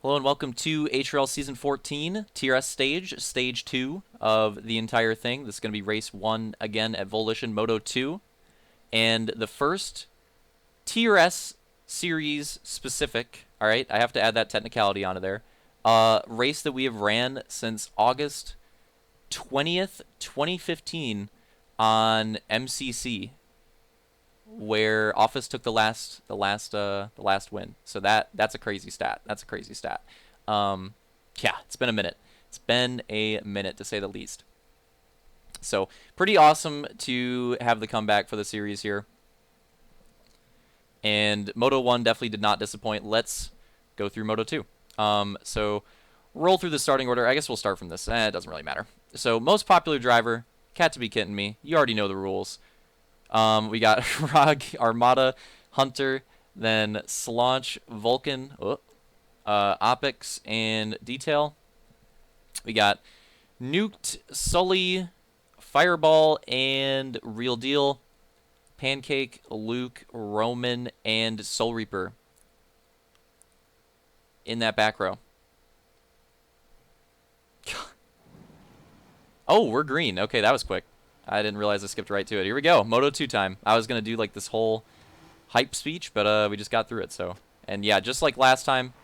Hello and welcome to HRL Season 14, TRS Stage, Stage 2 of the entire thing. This is going to be Race 1 again at Volition, Moto 2. And the first TRS Series specific, alright, I have to add that technicality onto there, race that we have ran since August 20th, 2015 on MCC, where Office took the last win. So that's a crazy stat. That's a crazy stat. Yeah, it's been a minute. It's been a minute to say the least. So pretty awesome to have the comeback for the series here. And Moto 1 definitely did not disappoint. Let's go through Moto 2. So roll through the starting order. I guess we'll start from this. It doesn't really matter. So most popular driver, cat to be kidding me. You already know the rules. We got Rog, Armada, Hunter, then Slaunch, Vulcan, Opix, and Detail. We got Nuked, Sully, Fireball, and Real Deal, Pancake, Luke, Roman, and Soul Reaper in that back row. Oh, we're green. Okay, that was quick. I didn't realize I skipped right to it. Here we go. Moto 2 time. I was going to do like this whole hype speech, but we just got through it. So, and yeah, just like last time,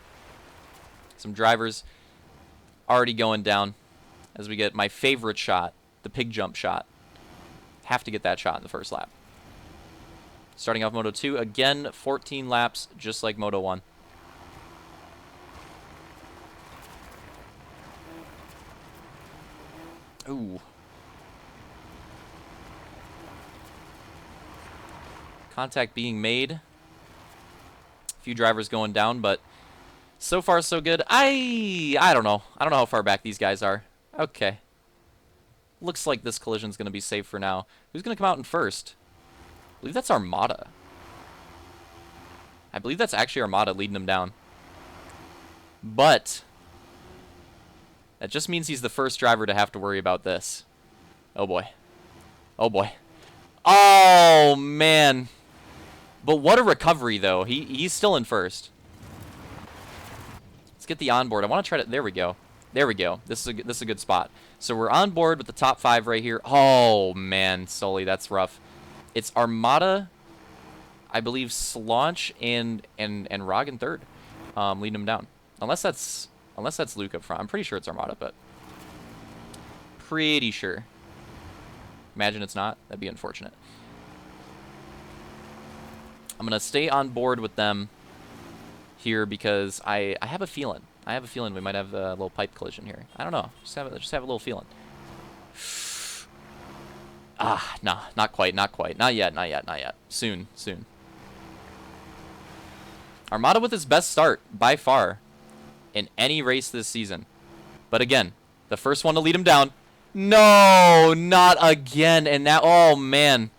some drivers already going down as we get my favorite shot, the pig jump shot. Have to get that shot in the first lap. Starting off Moto 2, again, 14 laps, just like Moto 1. Ooh. Contact being made. A few drivers going down, but so far so good. I don't know. I don't know how far back these guys are. Okay. Looks like this collision's going to be safe for now. Who's going to come out in first? I believe that's Armada. I believe that's actually Armada leading him down. But that just means he's the first driver to have to worry about this. Oh boy. Oh boy. Oh man. But what a recovery though. He's still in first. Let's get the onboard. I want to try to. There we go. There we go. This is a good spot. So we're on board with the top 5 right here. Oh man, Sully, that's rough. It's Armada, I believe, Slaunch and Rog in third, leading him down. Unless that's Luke up front. I'm pretty sure it's Armada, but pretty sure. Imagine it's not. That'd be unfortunate. I'm gonna stay on board with them here because I have a feeling. I have a feeling we might have a little pipe collision here. I don't know. Just have a little feeling. Ah, nah, not quite, not quite. Not yet, not yet, not yet. Soon, soon. Armada with his best start, by far, in any race this season. But again, the first one to lead him down. No, not again. And now, oh, man.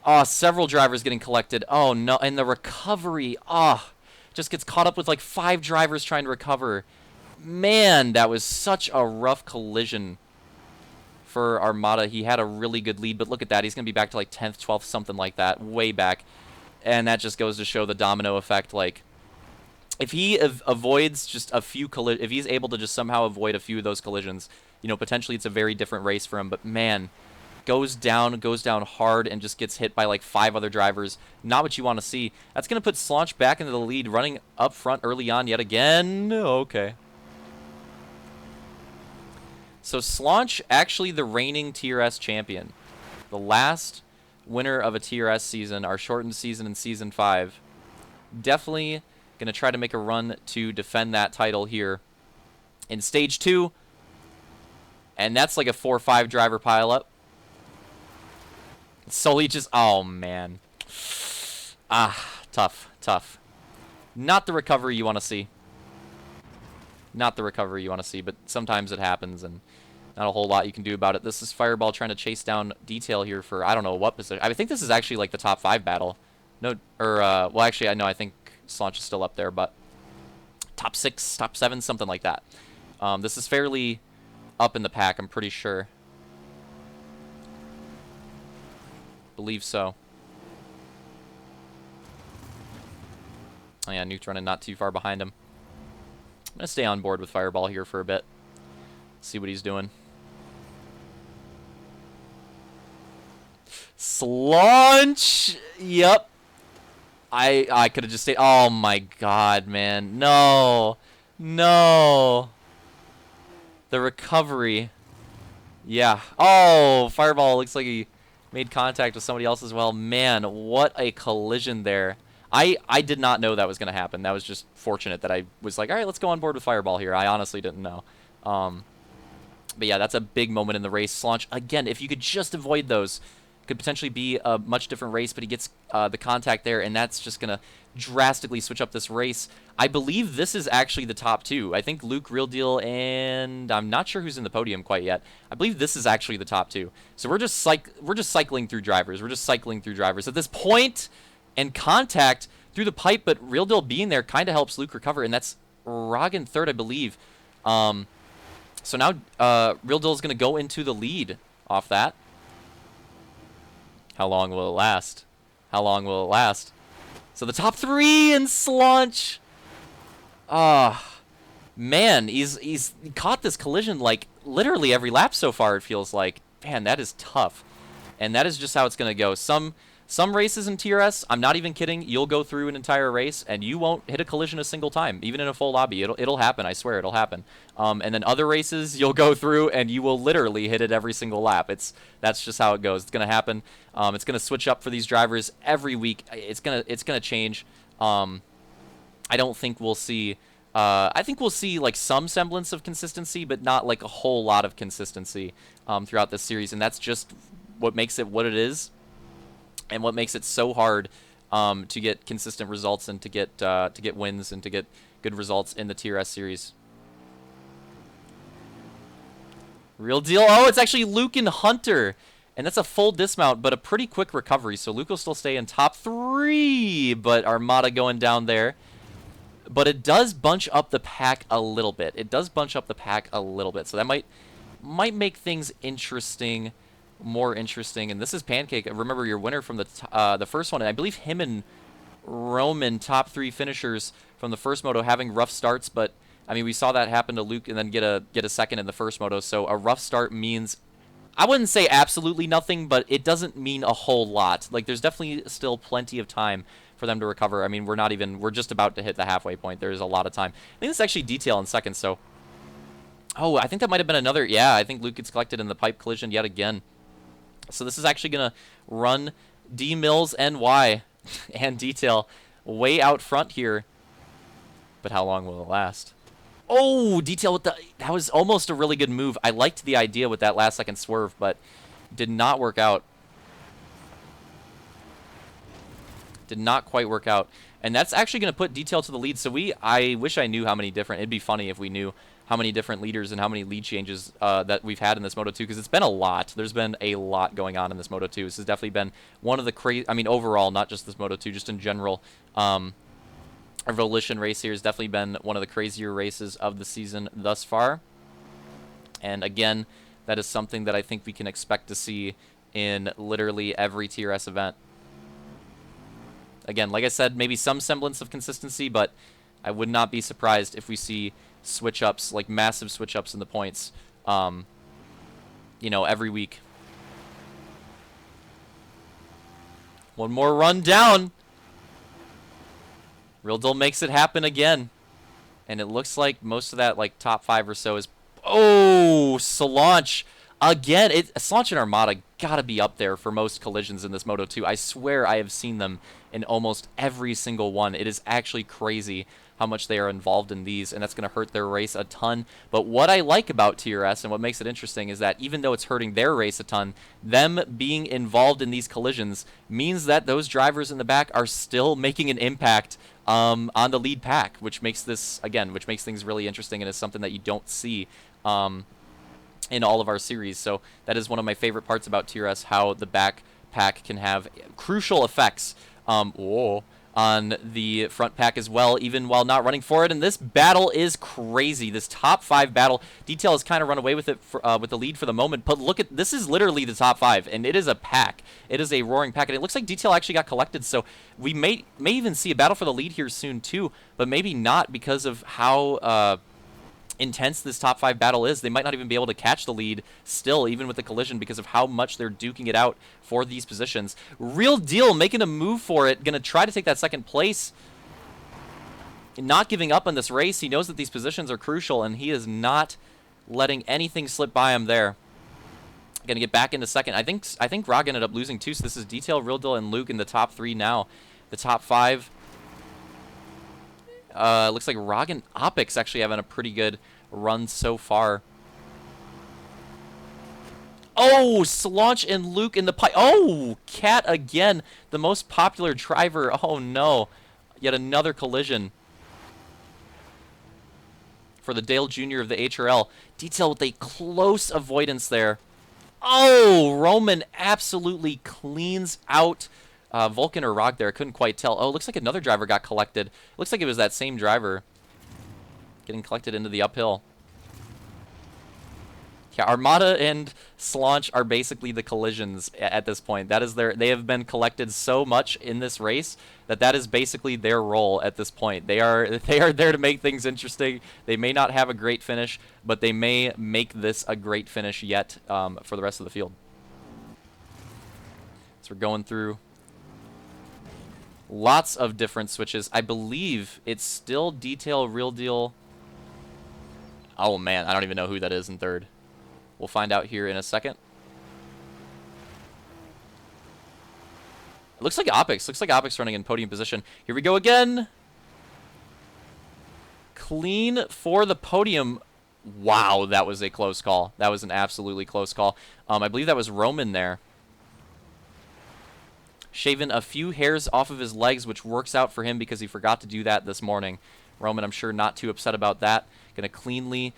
Oh, several drivers getting collected. Oh, no. And the recovery, just gets caught up with like 5 drivers trying to recover. Man, that was such a rough collision for Armada. He had a really good lead, but look at that. He's going to be back to like 10th, 12th, something like that, way back. And that just goes to show the domino effect. Like, if he avoids just a few if he's able to just somehow avoid a few of those collisions, you know, potentially it's a very different race for him. But man, goes down hard and just gets hit by like 5 other drivers. Not what you want to see. That's going to put Slaunch back into the lead, running up front early on yet again. Okay. So Slaunch, actually the reigning TRS champion. The last winner of a TRS season, our shortened season in Season 5. Definitely going to try to make a run to defend that title here in Stage 2. And that's like a 4-5 driver pileup. Sully just, oh man. Tough, tough. Not the recovery you want to see. Not the recovery you want to see, but sometimes it happens, and not a whole lot you can do about it. This is Fireball trying to chase down Detail here for, I don't know what position. I think this is actually like the top 5 battle. No, or, well, actually, I know, I think Slaunch is still up there, but top 6, top 7, something like that. This is fairly up in the pack, I'm pretty sure. Believe so. Oh yeah, Nuke's running not too far behind him. I'm going to stay on board with Fireball here for a bit. See what he's doing. Slaunch! Yep. I could have just stayed. Oh my god, man. No. No. The recovery. Yeah. Oh, Fireball looks like he made contact with somebody else as well. Man, what a collision there. I did not know that was going to happen. That was just fortunate that I was like, all right, let's go on board with Fireball here. I honestly didn't know. But yeah, that's a big moment in the race. Slaunch, again, if you could just avoid those, could potentially be a much different race, but he gets the contact there, and that's just going to drastically switch up this race. I believe this is actually the top two. I think Luke, Real Deal, and I'm not sure who's in the podium quite yet. I believe this is actually the top two. So we're just cycling through drivers. We're just cycling through drivers. At this point, and contact through the pipe, but Real Deal being there kind of helps Luke recover, and that's Roggen third, I believe. So now Real Deal is going to go into the lead off that. How long will it last? How long will it last? So the top three and Slaunch. Man, he's caught this collision like literally every lap so far, it feels like. Man, that is tough. And that is just how it's going to go. Some races in TRS, I'm not even kidding, you'll go through an entire race and you won't hit a collision a single time, even in a full lobby. It'll happen, I swear it'll happen. And then other races, you'll go through and you will literally hit it every single lap. That's just how it goes. It's going to happen. It's going to switch up for these drivers every week. It's going to change. I don't think we'll see... I think we'll see like some semblance of consistency, but not like a whole lot of consistency throughout this series, and that's just what makes it what it is. And what makes it so hard to get consistent results and to get wins and to get good results in the TRS series. Real Deal. Oh, it's actually Luke and Hunter. And that's a full dismount, but a pretty quick recovery. So Luke will still stay in top three, but Armada going down there. But it does bunch up the pack a little bit. It does bunch up the pack a little bit. So that might make things interesting. More interesting. And this is Pancake. Remember your winner from the first one, and I believe him and Roman, top three finishers from the first moto, having rough starts, but I mean we saw that happen to Luke and then get a second in the first moto. So a rough start means, I wouldn't say absolutely nothing, but it doesn't mean a whole lot. Like there's definitely still plenty of time for them to recover. I mean we're just about to hit the halfway point. There's a lot of time. I think it's actually Detail in second. So oh, I think that might have been another. Yeah, I think Luke gets collected in the pipe collision yet again. So this is actually going to run D Mills and Y and Detail way out front here. But how long will it last? Oh, Detail with that was almost a really good move. I liked the idea with that last second swerve, but did not work out. Did not quite work out. And that's actually going to put Detail to the lead. So I wish I knew how many different, it'd be funny if we knew how many different leaders and how many lead changes that we've had in this Moto 2, because it's been a lot. There's been a lot going on in this Moto 2. This has definitely been one of the crazy, I mean, overall, not just this Moto 2, just in general. Our Volition race here has definitely been one of the crazier races of the season thus far. And again, that is something that I think we can expect to see in literally every TRS event. Again, like I said, maybe some semblance of consistency, but I would not be surprised if we see switch-ups, like massive switch-ups in the points, you know, every week. One more run down. Real Deal makes it happen again. And it looks like most of that, like, top five or so is... Oh, Slaunch. Again, Slaunch and Armada gotta be up there for most collisions in this Moto 2. I swear I have seen them in almost every single one. It is actually crazy how much they are involved in these, and that's going to hurt their race a ton. But what I like about TRS and what makes it interesting is that even though it's hurting their race a ton, them being involved in these collisions means that those drivers in the back are still making an impact on the lead pack, which makes this, again, which makes things really interesting and is something that you don't see in all of our series. So that is one of my favorite parts about TRS, how the back pack can have crucial effects on the front pack as well, even while not running for it. And this battle is crazy. This top 5 battle. Detail has kind of run away with it with the lead for the moment. But look at this, is literally the top 5, and it is a pack. It is a roaring pack, and it looks like Detail actually got collected. So we may even see a battle for the lead here soon too, but maybe not because of how intense this top 5 battle is. They might not even be able to catch the lead still, even with the collision, because of how much they're duking it out for these positions. Real Deal making a move for it, gonna try to take that second place, not giving up on this race. He knows that these positions are crucial, and he is not letting anything slip by him there. Gonna get back into second. I think Rog ended up losing too, so this is Detail, Real Deal, and Luke in the top 3 now. The top 5, looks like Rog and Opix actually having a pretty good run so far. Oh, Slaunch and Luke in the pipe. Oh, Cat again, the most popular driver. Oh no, yet another collision for the Dale Jr. of the HRL. Detail with a close avoidance there. Oh, Roman absolutely cleans out Vulcan or Rog there. I couldn't quite tell. Oh, looks like another driver got collected. Looks like it was that same driver getting collected into the uphill. Yeah, Armada and Slaunch are basically the collisions at this point. That is they have been collected so much in this race that is basically their role at this point. They are there to make things interesting. They may not have a great finish, but they may make this a great finish yet for the rest of the field. So we're going through lots of different switches. I believe it's still Detail, Real Deal. Oh man, I don't even know who that is in third. We'll find out here in a second. It looks like Opix. Looks like Opix running in podium position. Here we go again. Clean for the podium. Wow, that was a close call. That was an absolutely close call. I believe that was Roman there. Shaving a few hairs off of his legs, which works out for him because he forgot to do that this morning. Roman, I'm sure, not too upset about that. Going to cleanly,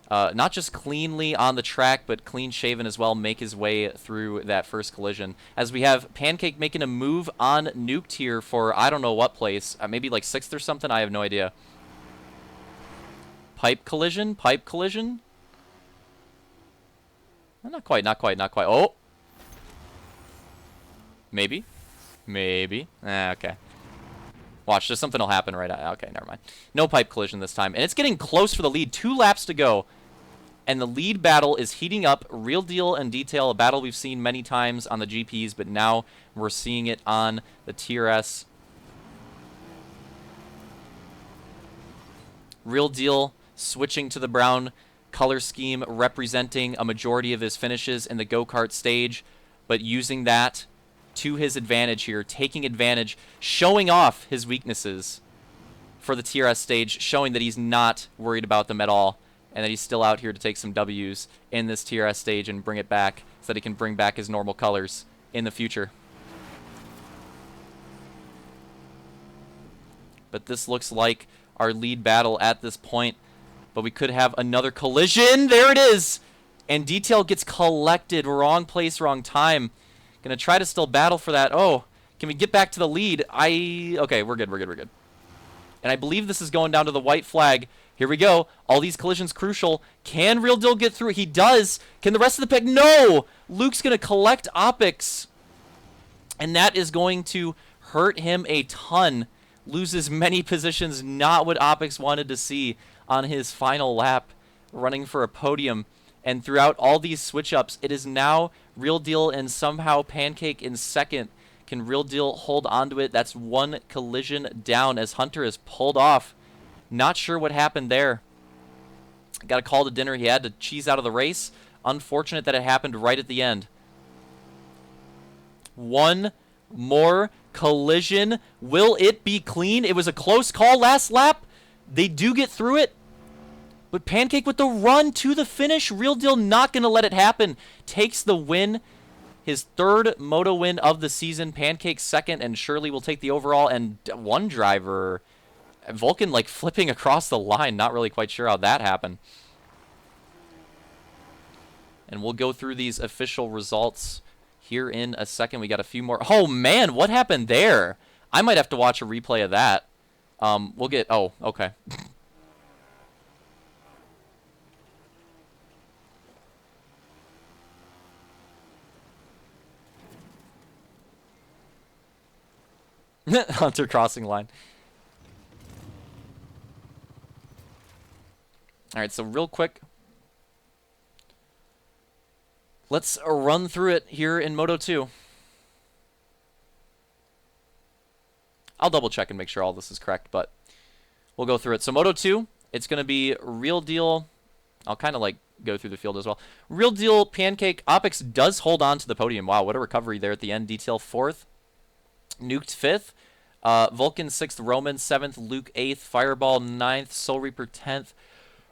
not just cleanly on the track, but clean shaven as well, make his way through that first collision. As we have Pancake making a move on Nuked here for I don't know what place. Maybe like 6th or something? I have no idea. Pipe collision? Pipe collision? Not quite, not quite, not quite. Oh! Maybe. Maybe. Okay. Watch, just something will happen right now. Okay, never mind. No pipe collision this time. And it's getting close for the lead. 2 laps to go. And the lead battle is heating up. Real Deal and Detail, a battle we've seen many times on the GPs, but now we're seeing it on the TRS. Real Deal switching to the brown color scheme, representing a majority of his finishes in the go-kart stage, but using that to his advantage here, taking advantage, showing off his weaknesses for the TRS stage, showing that he's not worried about them at all, and that he's still out here to take some W's in this TRS stage and bring it back so that he can bring back his normal colors in the future. But this looks like our lead battle at this point, but we could have another collision. There it is! And Detail gets collected. Wrong place, wrong time. Gonna try to still battle for that. Oh, can we get back to the lead? Okay, we're good, we're good, we're good. And I believe this is going down to the white flag. Here we go. All these collisions crucial. Can Real Deal get through? He does. Can the rest of the pack? No! Luke's gonna collect Opix. And that is going to hurt him a ton. Loses many positions. Not what Opix wanted to see on his final lap. Running for a podium. And throughout all these switch-ups, it is now Real Deal and somehow Pancake in second. Can Real Deal hold onto it? That's 1 collision down as Hunter is pulled off. Not sure what happened there. Got a call to dinner. He had to cheese out of the race. Unfortunate that it happened right at the end. 1 more collision. Will it be clean? It was a close call last lap. They do get through it. But Pancake with the run to the finish. Real Deal not going to let it happen. Takes the win. His 3rd Moto win of the season. Pancake 2nd, and Shirley will take the overall. And 1 driver, Vulcan, like flipping across the line. Not really quite sure how that happened. And we'll go through these official results here in a second. We got a few more. Oh, man, what happened there? I might have to watch a replay of that. We'll get... Oh, okay. Hunter crossing line. Alright, so real quick. Let's run through it here in Moto 2. I'll double check and make sure all this is correct, but we'll go through it. So Moto 2, it's going to be Real Deal. I'll kind of like go through the field as well. Real Deal, Pancake. Opix does hold on to the podium. Wow, what a recovery there at the end. Detail 4th. Nuked 5th. Vulcan 6th. Roman 7th. Luke 8th. Fireball 9th. Soul Reaper 10th.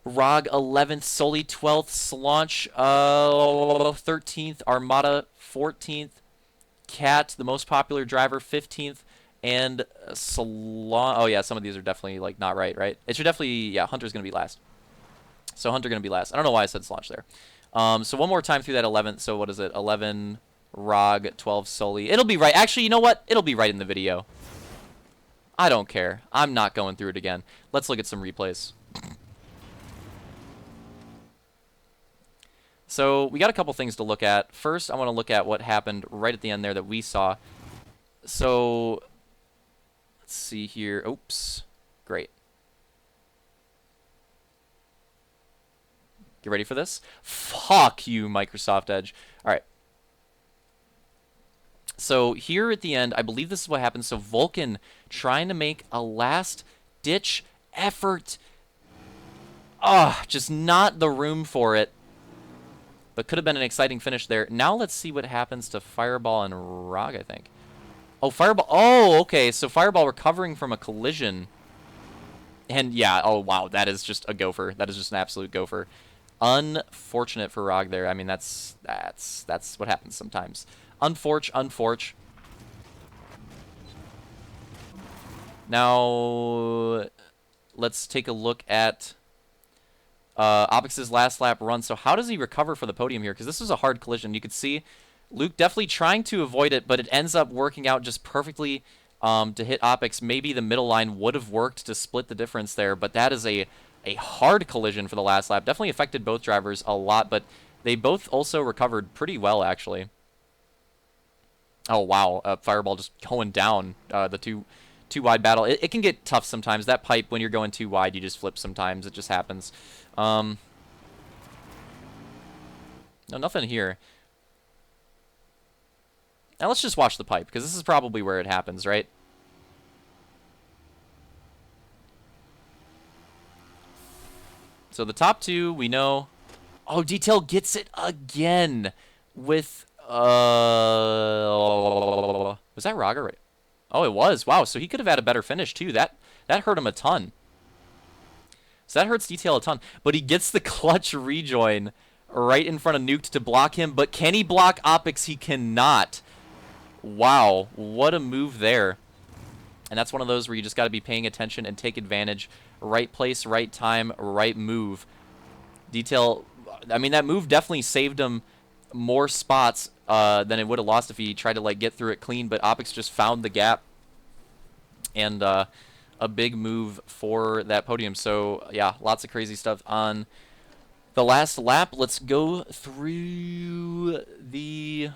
Rog 11th. Soli 12th. Slaunch 13th. Armada 14th. Cat, the most popular driver, 15th. And Salon. Oh, yeah, some of these are definitely like not right? It should definitely, yeah, Hunter's going to be last. So Hunter going to be last. I don't know why I said Slaunch there. So one more time through that 11th. So what is it? 11 Rog, 12 Soli. It'll be right. Actually, you know what? It'll be right in the video. I don't care. I'm not going through it again. Let's look at some replays. So we got a couple things to look at. First, I want to look at what happened right at the end there that we saw. So let's see here. Oops. Great. Get ready for this? Fuck you, Microsoft Edge. All right. So here at the end, I believe this is what happened. So Vulcan trying to make a last-ditch effort. Just not the room for it. But could have been an exciting finish there. Now let's see what happens to Fireball and Rog, I think. Oh, Fireball. Oh, okay. So Fireball recovering from a collision. And yeah, oh, wow. That is just a gopher. That is just an absolute gopher. Unfortunate for Rog there. I mean, that's what happens sometimes. Unforge. Now, let's take a look at Opix's last lap run. So how does he recover for the podium here? Because this is a hard collision. You could see Luke definitely trying to avoid it, but it ends up working out just perfectly to hit Opix. Maybe the middle line would have worked to split the difference there, but that is a hard collision for the last lap. Definitely affected both drivers a lot, but they both also recovered pretty well, actually. Oh, wow. Fireball just going down the too wide battle. It can get tough sometimes. That pipe, when you're going too wide, you just flip sometimes. It just happens. No, nothing here. Now let's just watch the pipe, because this is probably where it happens, right? So the top two, we know. Oh, Detail gets it again with... was that Raga right? Oh, it was. Wow, so he could have had a better finish, too. That hurt him a ton. So that hurts Detail a ton. But he gets the clutch rejoin right in front of Nuked to block him. But can he block Opix? He cannot. Wow, what a move there. And that's one of those where you just got to be paying attention and take advantage. Right place, right time, right move. Detail, I mean, that move definitely saved him more spots than it would have lost if he tried to like get through it clean. But Opix just found the gap. And a big move for that podium. So, yeah, lots of crazy stuff on the last lap. Let's go through the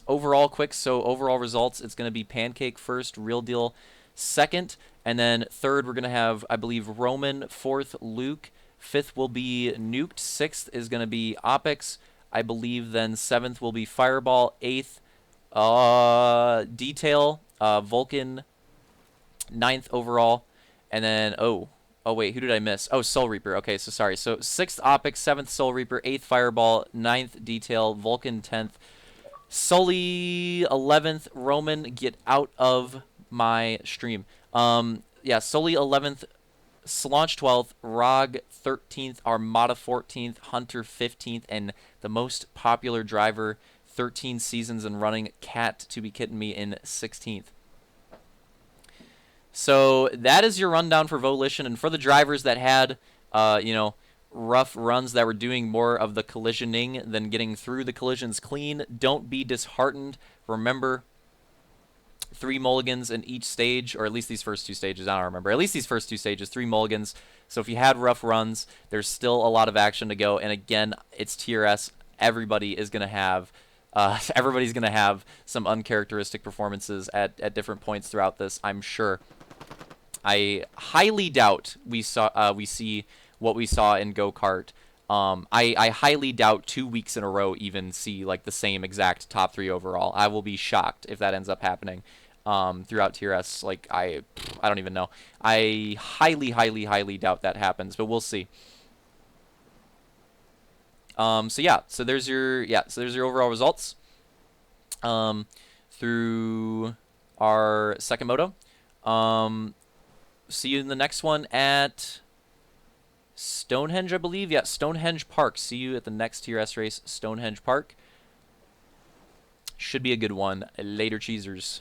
overall quick. So, overall results, it's going to be Pancake first, Real Deal second, and then third we're going to have, I believe, Roman, fourth, Luke, fifth will be Nuked, sixth is going to be Opix, I believe, then seventh will be Fireball, eighth, Detail, Vulcan, ninth overall, and then oh wait, who did I miss? Oh, Soul Reaper. Okay, so sorry. So 6th Opix, 7th Soul Reaper, 8th Fireball, 9th Detail, Vulcan 10th, Sully 11th, Roman, get out of my stream. Yeah, Sully 11th, Slaunch 12th, Rog 13th, Armada 14th, Hunter 15th, and the most popular driver, 13 seasons and running, Cat, to be kidding me, in 16th. So that is your rundown for Volition, and for the drivers that had, you know, rough runs that were doing more of the collisioning than getting through the collisions clean, don't be disheartened. Remember, 3 mulligans in each stage, or at least these first 2 stages. I don't remember. At least these first 2 stages, 3 mulligans. So if you had rough runs, there's still a lot of action to go. And again, it's tier S. Everybody is going to have everybody's going to have some uncharacteristic performances at different points throughout this, I'm sure. I highly doubt we see what we saw in go-kart. I highly doubt 2 weeks in a row even see like the same exact top 3 overall. I will be shocked if that ends up happening throughout tier S. Like I don't even know. I highly doubt that happens, but we'll see. So there's your overall results through our second moto. See you in the next one at Stonehenge, I believe. Yeah, Stonehenge Park. See you at the next tier S race, Stonehenge Park. Should be a good one. Later, cheesers.